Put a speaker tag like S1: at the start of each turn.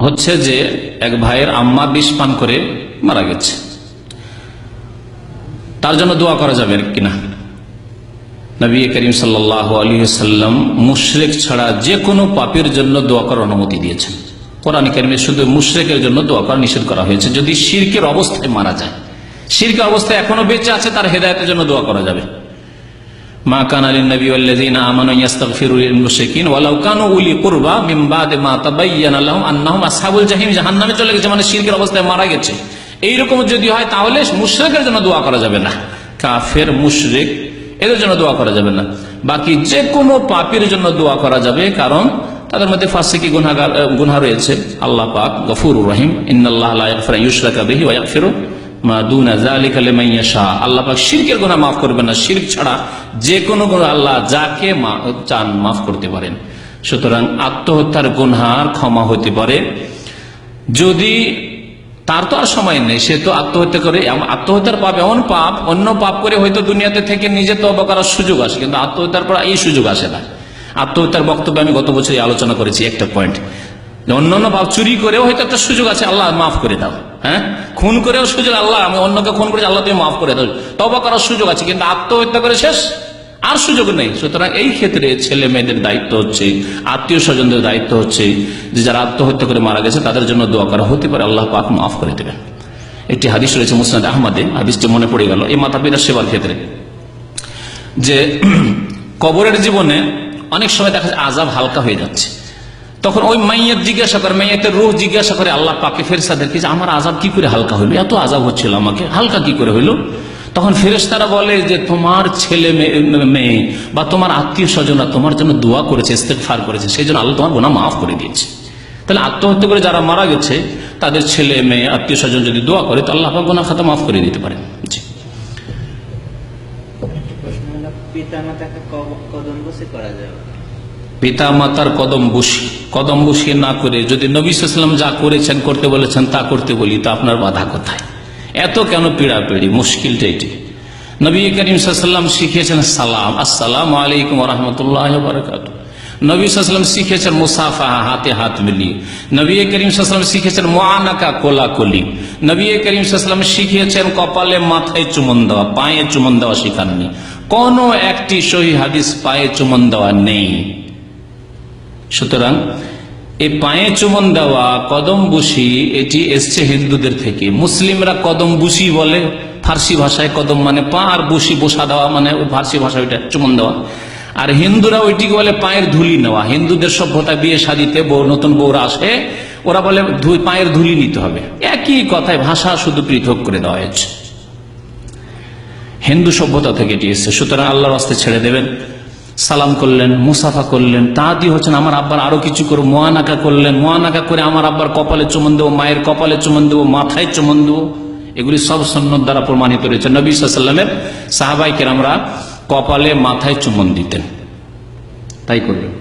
S1: হচ্ছে যে এক ভাইয়ের আম্মা বিষ পান করে মারা গেছে, তার জন্য দোয়া করা যাবে কিনা? নবী করিম সাল্লাল্লাহু আলাইহি ওয়াসাল্লাম মুশরিক ছাড়া যে কোনো পাপীর জন্য দোয়া করার অনুমতি দিয়েছেন। কোরআন কারিমে শুধু মুশরিকের জন্য দোয়া করা নিষেধ করা হয়েছে। যদি শিরকের অবস্থায় মারা যায়, শিরকের অবস্থায় এখনো বেঁচে আছে, তার হেদায়েতের জন্য দোয়া করা যাবে। মা কানা লিন-নবী ওয়াল্লাযীনা আমানু ইস্তাগফিরু লিল-মুশরিকিন ওয়ালাউ কানু উলি কুরবা মিন বাদি মা তাবায়্যানা লাহুম আন্নাহুম আসহাবুল জাহিম, জাহান্নামে চলে গেছে মানে শিরকের অবস্থায় মারা গেছে। এইরকম যদি হয় তাহলে মুশরিকের জন্য দোয়া করা যাবে না। কাফের, মুশরিক এদের জন্য দোয়া করা যাবে না। বাকি যে কোনো পাপীর জন্য দোয়া করা যাবে, কারণ তাদের মধ্যে ফাসিকি গুনাহ রয়েছে। আল্লাহ পাক গফুরুর রহিম, ইন্নাল্লাহা লা ইয়াগফিরু আন ইউশরাকা বিহি ওয়া ইয়াগফিরু মা দুনা যালিকা লিমান ইয়াশা। আল্লাহ পাক শিরকের গুনাহ মাফ করবেন না, শিরক ছাড়া যে কোনো গুনাহ আল্লাহ যাকে চান মাফ করতে পারেন। সুতরাং আত্মহত্যার গুনার ক্ষমা হতে পারে যদি তার তো আর সময় নেই, সে তো আত্মহত্যা করে, আত্মহত্যার পাপ এমন পাপ, অন্য পাপ করে হয়তো দুনিয়াতে থেকে নিজে তওবা করার সুযোগ আসে, কিন্তু আত্মহত্যার পর এই সুযোগ আসে না। আত্মহত্যার বক্তব্যে আমি গত বছরই আলোচনা করেছি একটা পয়েন্ট, অন্যান্য পাপ চুরি করেও হয়তো একটা সুযোগ আছে, আল্লাহ মাফ করে দাও। হ্যাঁ, খুন করেও সুযোগ, আল্লাহ আমি অন্যকে খুন করেছি, আল্লাহ তুমি মাফ করে দাও, তওবা করার সুযোগ আছে, কিন্তু আত্মহত্যা করে শেষ, আর সুযোগ নেই। সুতরাং এই ক্ষেত্রে ছেলে মেয়েদের দায়িত্ব হচ্ছে, আত্মীয় স্বজনদের দায়িত্ব হচ্ছে যে যারা আত্মহত্যা করে মারা গেছে তাদের জন্য দোয়া করা, হতে পারে আল্লাহ পাক মাফ করে দেবেন। একটি হাদিস রয়েছে মুসনাদ আহমদে, হাদিসটি মনে পড়ে গেল এই মাতা পিতার সেবার ক্ষেত্রে, যে কবরের জীবনে অনেক সময় দেখা যায় আযাব হালকা হয়ে যাচ্ছে, তখন ওই মাইয়াত জিজ্ঞাসা করে, মাইয়াতের রূহ জিজ্ঞাসা করে আল্লাহ পাকে ফেরেশতাদেরকে যে আমার আযাব কি করে হালকা হইলো, এত আযাব হচ্ছিল আমাকে, হালকা কি করে হইলো? তখন ফেরেশতারা বলে যে তোমার ছেলে মেয়ে বা তোমার আত্মীয় স্বজনরা তোমার জন্য দোয়া করেছে, ইস্তেগফার করেছে, সেই জন্য আল্লাহ তোমার গুনাহ মাফ করে দিয়েছে। তাহলে আত্মহত্যা করে যারা মারা গেছে তাদের ছেলে মেয়ে আত্মীয় স্বজন যদি দোয়া করে তো আল্লাহ পাক গুনাহ খাতা মাফ করে দিতে পারেন। জি। পিতা মাতার কদম বসিয়ে না করে যদি নবী সাল্লাল্লাহু আলাইহি ওয়াসাল্লাম যা করেছেন, করতে বলেছেন তা করতে বলি, তো আপনার বাধা কোথায়? এত কেন পীড়াপিড়ি? মুশকিলটা এটি। নবী করিম সাল্লাল্লাহু আলাইহি ওয়াসাল্লাম শিখিয়েছেন সালাম, আসসালামু আলাইকুম ওয়া রাহমাতুল্লাহি ওয়া বারাকাতুহু। নবী সাল্লাল্লাহু আলাইহি ওয়াসাল্লাম শিখিয়েছেন মুসাফাহা, হাতে হাত মিলিয়ে। নবী করিম সাল্লাল্লাহু আলাইহি ওয়াসাল্লাম শিখিয়েছেন মুআনাকা, কোলাকুলি। নবী করিম সাল্লাল্লাহু আলাইহি ওয়াসাল্লাম শিখিয়েছেন কপালে মাথায় চুমন দেওয়া, পায়ে চুমন দেওয়া শিখাননি। কোন একটি সহিহ হাদিস পায়ে চুমন দেওয়া নেই। সুতরাং এই পায়ে চুমন দেওয়া, কদম বুসি, এটি এসছে হিন্দুদের থেকে। মুসলিমরা কদম বুসি বলে, ফার্সি ভাষায় কদম মানে পা, আর বুসি বসা দেওয়া মানে ফার্সি ভাষায় ওইটা চুমন দেওয়া। আর হিন্দুরা ওইটিকে বলে পায়ের ধুলি নেওয়া। হিন্দুদের সভ্যতা, বিয়ে শাদীতে নতুন বউরা আসে, ওরা বলে পায়ের ধুলি নিতে হবে। একই কথায় ভাষা শুধু পৃথক করে দেওয়া হয়েছে, হিন্দু সভ্যতা থেকে এটি এসছে। সুতরাং আল্লাহর রাস্তায় ছেড়ে দেবেন। সালাম করলেন, মুসাফা করলেন, তা দিয়ে হচ্ছেন আমার আব্বার আরো কিছু করে মুআনাকা করলেন, মুআনাকা করে আমার আব্বার কপালে চুমন দেবো, মায়ের কপালে চুমন দেবো, মাথায় চুমন দেবো, এগুলি সব সুন্নাত দ্বারা প্রমাণিত রয়েছে। নবী সাল্লাল্লাহু আলাইহি ওয়াসাল্লামের সাহাবায়ে কেরামরা কপালে মাথায় চুমন দিতেন, তাই করবেন।